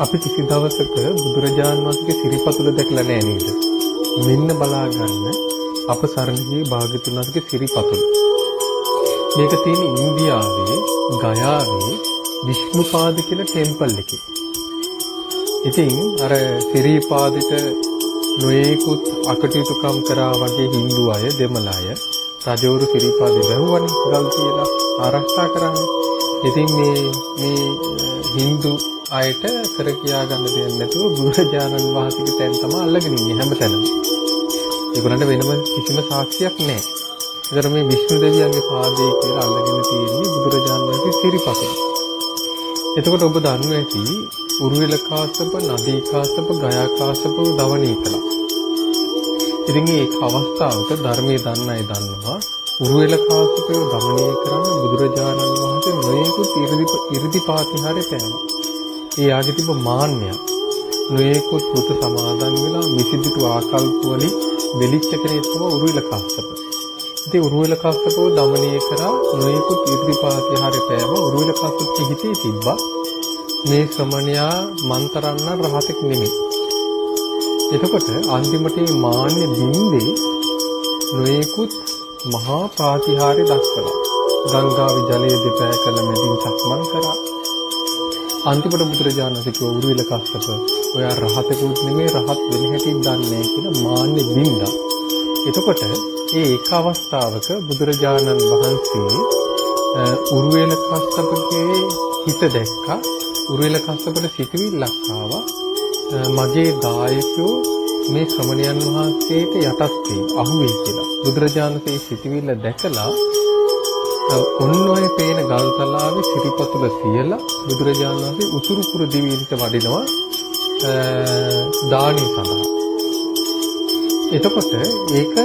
අපි කිසි දවසක බුදුරජාණන් වහන්සේගේ සිරිපතුල දැකලා නැහැ නේද? මෙන්න බලා ගන්න අප සරණ ගියේ භාග්‍යවතුන් වහන්සේගේ සිරිපතුල. මේක තියෙන ඉන්දියාවේ ගයාවේ විෂ්ණුපාද කියලා ටෙම්පල් එකේ. ඉතින් අර සිරිපාදෙට නොයෙකුත් අකටයුතුකම් කරා වගේ හින්දු අය දෙමළ අය රජවරු සිරිපාදේ වැහුවනේ ගල් තියලා ආරක්ෂා කරන්නේ. ඉතින් මේ හින්දු අයට කර කියා ගන්න දෙයක් නැතුව බුදුරජාණන් වහන්සේගේ තැන් තමයි අල්ලගෙන ඉන්නේ හැමතැනම. ඒගොල්ලන්ට වෙනම කිසිම සාක්ෂියක් නැහැ. ඒතර මේ විෂ්ණු දෙවියන්ගේ පාදයේ කියලා අල්ලගෙන තියෙන්නේ බුදුරජාණන් වහන්සේගේ සිරිපතුල. එතකොට ඔබ දන්නවා ඇති උරුවෙල කාශ්‍යප, නදී කාශ්‍යප, ගයා කාශ්‍යප දවණී කළා. ඉතින් මේ අවස්ථාවක ධර්මයේ දන්න අය දන්නවා උරුවෙල කාශ්‍යපය දමනය කරන්න බුදුරජාණන් වහන්සේ නොයෙකුත් 이르දිපාතිහාරය පෑවා. ඒ ආගේ තිබ්බ මාන්නයක් නොයෙකුත් පුත සමාදන් වෙලා මිසිදුටු ආකල්ප වලින් වෙලිච්ච කෙනෙක් තමයි උරුවෙල කාශ්‍යප. ඉතින් උරුවෙල කාශ්‍යපව දමනය කරා නොයෙකුත් 이르දිපාතිහාරය පෑවා. උරුවෙල කාශ්‍යපගේ හිතේ තිබ්බා මේ ශ්‍රමණයා මන්තරන්න රහතෙක් නෙමෙයි. එතකොට අන්තිමට මේ මාන්නේ බින්දේ නොයෙකුත් මහා ප්‍රාතිහාර්ය දක්වලා ගංගාවේ ජලයේ දෙපෑ කළ මැදින් සක්මන් කරා. අන්තිමට බුදුරජාණන් වහන්සේ කිව්වා උරුවෙල කාශ්‍යප ඔයා රහතෙකුත් නෙමෙයි රහත් වෙන හැටි දන්නේ නැහැ කියලා මාන්නේ බින්දා. එතකොට ඒක අවස්ථාවක බුදුරජාණන් වහන්සේ උරුවෙල කාශ්‍යපගේ හිත දැක්කා. උරුවෙල කාශ්‍යපට සිතුවිල්ලක් ආවා මගේ දායකයෝ මේ ශ්‍රමණයන් වහන්සේට යටත් වේ අහුවේ කියලා. බුදුරජාණන් වහන්සේ සිතුවිල්ල දැකලා ඔන්න ඔය පේන ගල්තලාවේ සිරිපතුල තියලා බුදුරජාණන් වහන්සේ උතුරු කුරු දිවයිනට වඩිනවා දානි සඳහා. එතකොට ඒක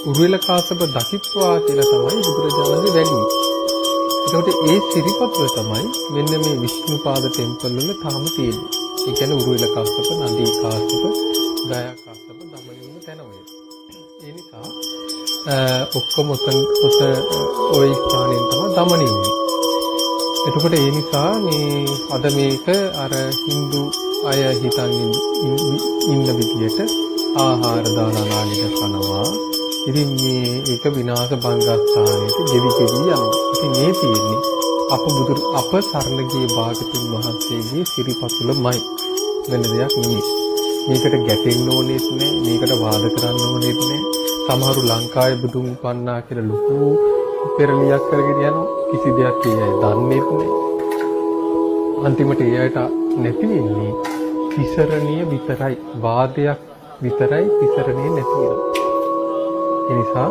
උරුවෙල කාශ්‍යප දකිත්වා කියලා තමයි බුදුරජාණන් වහන්සේ වැළුවේ. එතකොට ඒ සිරිපතුල තමයි මෙන්න මේ විෂ්ණුපාද ටෙම්පල් වල තාම තියෙන්නේ. ඒ කියන්නේ උරුවෙල කාශ්‍යප, නදී කාශ්‍යප, ගයා කාශ්‍යප දමනය වුණ තැන ඔය. ඒ නිසා ඔක්කොම ඔය ස්ථානයෙන් තමයි දමනය වුනේ. එතකොට ඒ නිසා මේ අද මේක අර Hindu අය හිතන් ඉන්න විදියට ආහාර දාන නාලික කනවා. ඉතින් මේ ඒක විනාශ බංගස්ථානයේ ගෙවි යනවා. ඉතින් මේ තියෙන්නේ අප සරණ ගියේ භාගතුන් වහන්සේගේ සිරිපතුලමයි. වෙන දෙයක් නෙමෙයි. මේකට ගැටෙන්න ඕනෙත් නෑ. මේකට වාද කරන්න ඕනෙත් නෑ. සමහරු ලංකාවේ බුදුන් උපන්නා කියලා ලොකු පෙරලියක් කරගෙන යනවා. කිසි දෙයක් ඒ අය දන්නේත් නෑ. අන්තිමට ඒ අයට නැති වෙන්නේ තිසරණිය විතරයි. වාදයක් විතරයි තිසරණිය නැති වෙනවා. ඒ නිසා